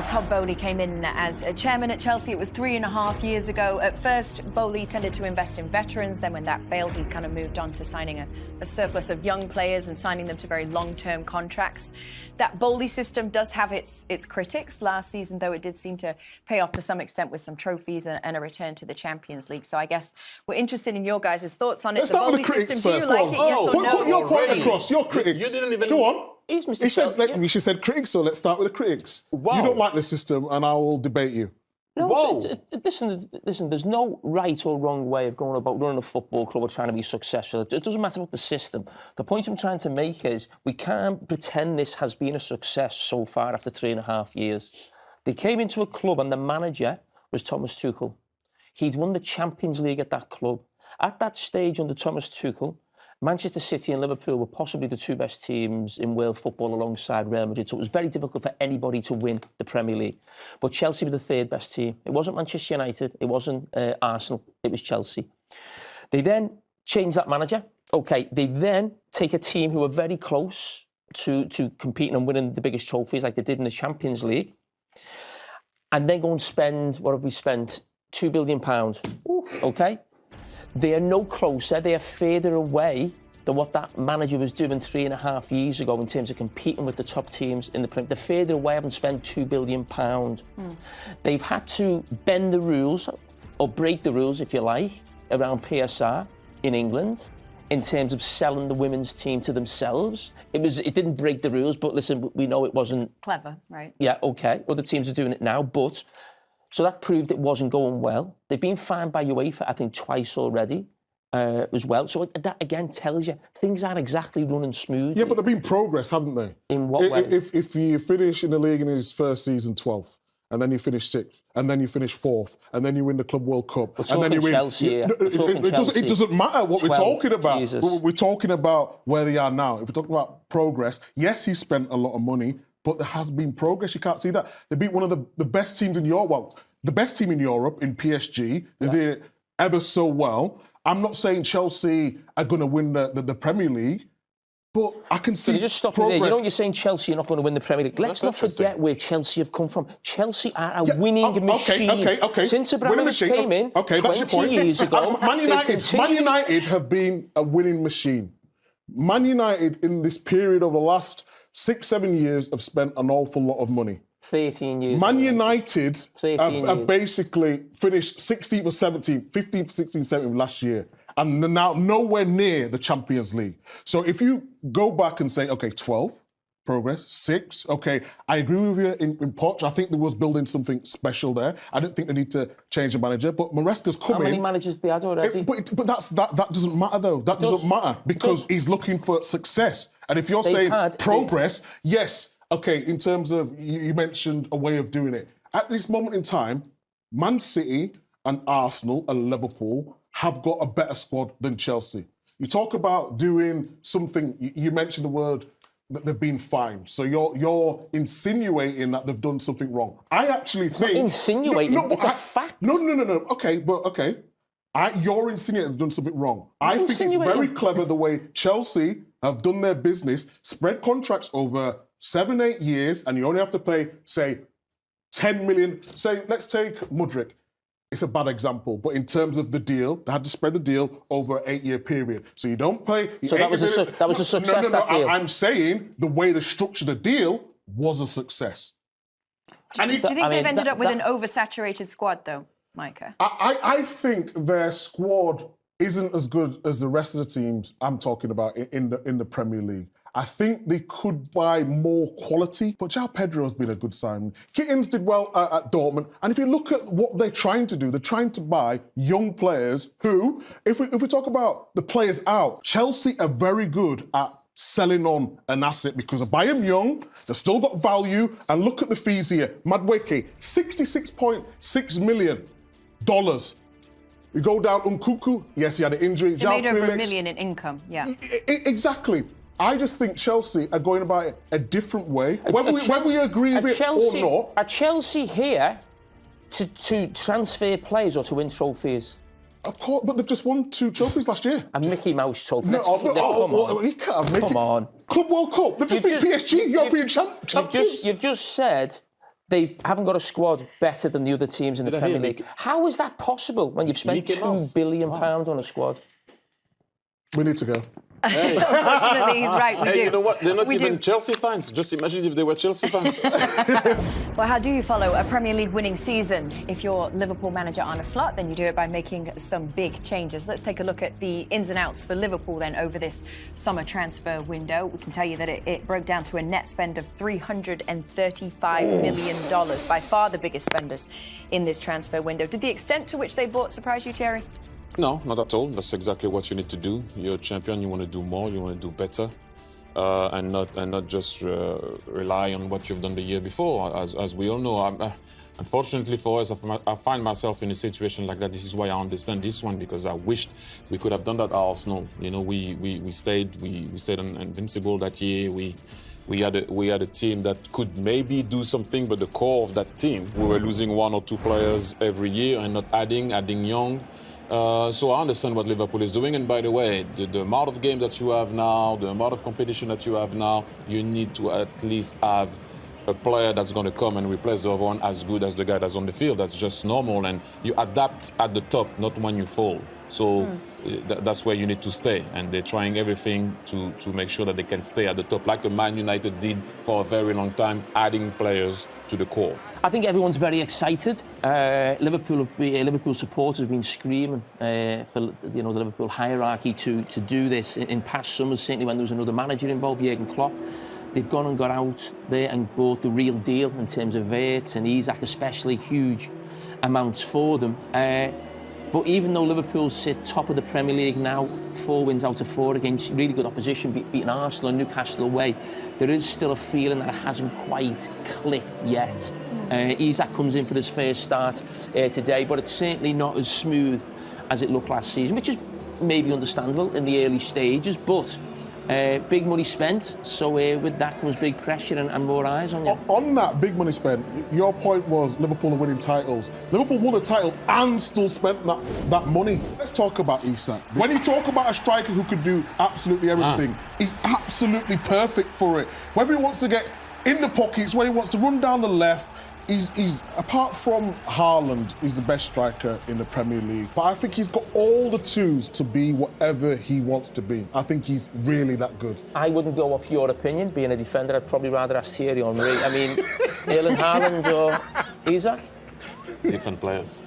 Well, Todd Boehly came in as a chairman at Chelsea. It was 3.5 years ago. At first, Boehly tended to invest in veterans. Then when that failed, he kind of moved on to signing a surplus of young players and signing them to very long-term contracts. That Boehly system does have its critics. Last season, though, it did seem to pay off to some extent with some trophies and a return to the Champions League. So I guess we're interested in your guys' thoughts on it. Let's start with the critics first. Do you like it, yes or no? Put your point across. Your critics. You didn't even... Go on. He said, we should said critics, so let's start with the critics. Wow. You don't like the system, and I will debate you. No, listen, there's no right or wrong way of going about running a football club or trying to be successful. It doesn't matter about the system. The point I'm trying to make is we can't pretend this has been a success so far after 3.5 years. They came into a club and the manager was Thomas Tuchel. He'd won the Champions League at that club. At that stage under Thomas Tuchel, Manchester City and Liverpool were possibly the two best teams in world football alongside Real Madrid, so it was very difficult for anybody to win the Premier League. But Chelsea were the third best team. It wasn't Manchester United, it wasn't Arsenal, it was Chelsea. They then changed that manager. OK, they then take a team who are very close to competing and winning the biggest trophies like they did in the Champions League, and then go and spend, what have we spent? £2 billion. OK? They are no closer, they are further away than what that manager was doing 3.5 years ago in terms of competing with the top teams in the Premier League. They're further away, having spent £2 billion. They've had to bend the rules, or break the rules, if you like, around PSR in England, in terms of selling the women's team to themselves. It didn't break the rules, but listen, we know it wasn't... It's clever, right? Yeah, OK, other teams are doing it now, but... So that proved it wasn't going well. They've been fined by UEFA, I think, twice already as well. So that, again, tells you things aren't exactly running smoothly. Yeah, but there've been progress, haven't they? In what way? If you finish in the league in his first season 12th, and then you finish 6th, and then you finish 4th, and then you win the Club World Cup, and then you win... Chelsea, it doesn't matter what 12, we're talking about. Jesus. We're talking about where they are now. If we're talking about progress, yes, he spent a lot of money, but there has been progress. You can't see that. They beat one of the best teams in Europe. Well, the best team in Europe in PSG. They did it ever so well. I'm not saying Chelsea are going to win the Premier League, but I can see just stop progress. there. You know, you're saying Chelsea are not going to win the Premier League. Let's not forget where Chelsea have come from. Chelsea are a winning machine. Okay. Since Abramovich came in 20 years ago, Man United have been a winning machine. Man United, in this period of the last 6-7 years, have spent an awful lot of money. 13 years. Man United have basically finished 16th or 17th, 15th, 16th, 17th last year, and now nowhere near the Champions League. So if you go back and say, OK, 12, progress, 6, OK, I agree with you in Poch. I think there was building something special there. I didn't think they need to change the manager, but Maresca's come in. How many managers they had already? But that doesn't matter, though. That doesn't matter because he's looking for success. And if you're saying progress, yes, OK, in terms of, you mentioned a way of doing it. At this moment in time, Man City and Arsenal and Liverpool have got a better squad than Chelsea. You talk about doing something, you mentioned the word that they've been fined. So you're insinuating that they've done something wrong. I actually think... Not insinuating, it's a fact. No. OK. You're insinuating they've done something wrong. I think it's very clever the way Chelsea have done their business, spread contracts over 7-8 years, and you only have to pay, say, 10 million. Say, let's take Mudryk. It's a bad example, but in terms of the deal, they had to spread the deal over an 8-year period. So you don't pay... So that was a success, that deal? I'm saying the way they structured the deal was a success. Do you think they've ended up with an oversaturated squad, though, Micah? I think their squad isn't as good as the rest of the teams I'm talking about in the Premier League. I think they could buy more quality, but João Pedro has been a good signing. Kittens did well at Dortmund, and if you look at what they're trying to do, they're trying to buy young players who, if we talk about the players out, Chelsea are very good at selling on an asset because they buy them young, they've still got value, and look at the fees here. Madueke, $66.6 million. We go down Nkunku, yes, he had an injury. They made over $1 million in income, yeah. Exactly. I just think Chelsea are going about it a different way. Whether you agree with it or not. Are Chelsea here to transfer players or to win trophies? Of course, but they've just won 2 trophies last year. A Mickey Mouse trophy. Come on. Club World Cup. They've just beat PSG, European champions. You've just said they haven't got a squad better than the other teams in the Premier League. How is that possible when you've spent £2 billion on a squad? We need to go. Hey. Unfortunately, he's right, we do. You know what? They're not We even do. Chelsea fans. Just imagine if they were Chelsea fans. Well, how do you follow a Premier League winning season? If you're Liverpool manager Arne Slot, then you do it by making some big changes. Let's take a look at the ins and outs for Liverpool then over this summer transfer window. We can tell you that it broke down to a net spend of $335 million, by far the biggest spenders in this transfer window. Did the extent to which they bought surprise you, Thierry? No, not at all. That's exactly what you need to do. You're a champion. You want to do more. You want to do better, and not just rely on what you've done the year before. As we all know, unfortunately for us, I find myself in a situation like that. This is why I understand this one, because I wished we could have done that at Arsenal. You know, we stayed invincible that year. We had a team that could maybe do something, but the core of that team, we were losing 1 or 2 players every year and not adding young. So I understand what Liverpool is doing. And by the way, the amount of games that you have now, the amount of competition that you have now, you need to at least have a player that's going to come and replace the other one as good as the guy that's on the field. That's just normal. And you adapt at the top, not when you fall. So that's where you need to stay. And they're trying everything to make sure that they can stay at the top, like the Man United did for a very long time, adding players to the core. I think everyone's very excited. Liverpool supporters have been screaming for the Liverpool hierarchy to do this in past summers. Certainly when there was another manager involved, Jurgen Klopp, they've gone and got out there and bought the real deal in terms of Wirtz and Isak, especially huge amounts for them. But even though Liverpool sit top of the Premier League now, 4 wins out of 4 against really good opposition, beating Arsenal and Newcastle away, there is still a feeling that it hasn't quite clicked yet. Isak comes in for his first start today, but it's certainly not as smooth as it looked last season, which is maybe understandable in the early stages, but big money spent, so with that comes big pressure and more eyes on you. On that big money spent, your point was Liverpool are winning titles. Liverpool won a title and still spent that money. Let's talk about Isak. When you talk about a striker who could do absolutely everything, he's absolutely perfect for it. Whether he wants to get in the pockets, whether he wants to run down the left, He's apart from Haaland, he's the best striker in the Premier League. But I think he's got all the tools to be whatever he wants to be. I think he's really that good. I wouldn't go off your opinion. Being a defender, I'd probably rather ask Thierry Henry. I mean, Erling Haaland or Isak? Different players.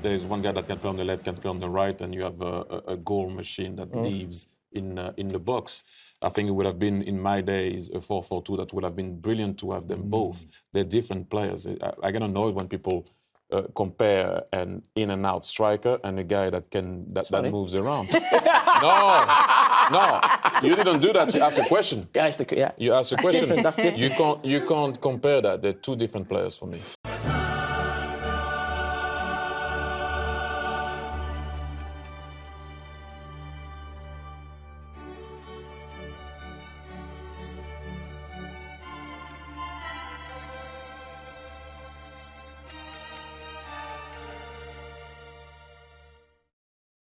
There's one guy that can play on the left, can play on the right, and you have a goal machine that lives in the box. I think it would have been, in my days, a 4-4-2 that would have been brilliant to have them both. They're different players. I get annoyed when people compare an in-and-out striker and a guy that moves around. No, you didn't do that. You asked a question. Yeah. You asked a question. That's different. You can't compare that. They're 2 different players for me.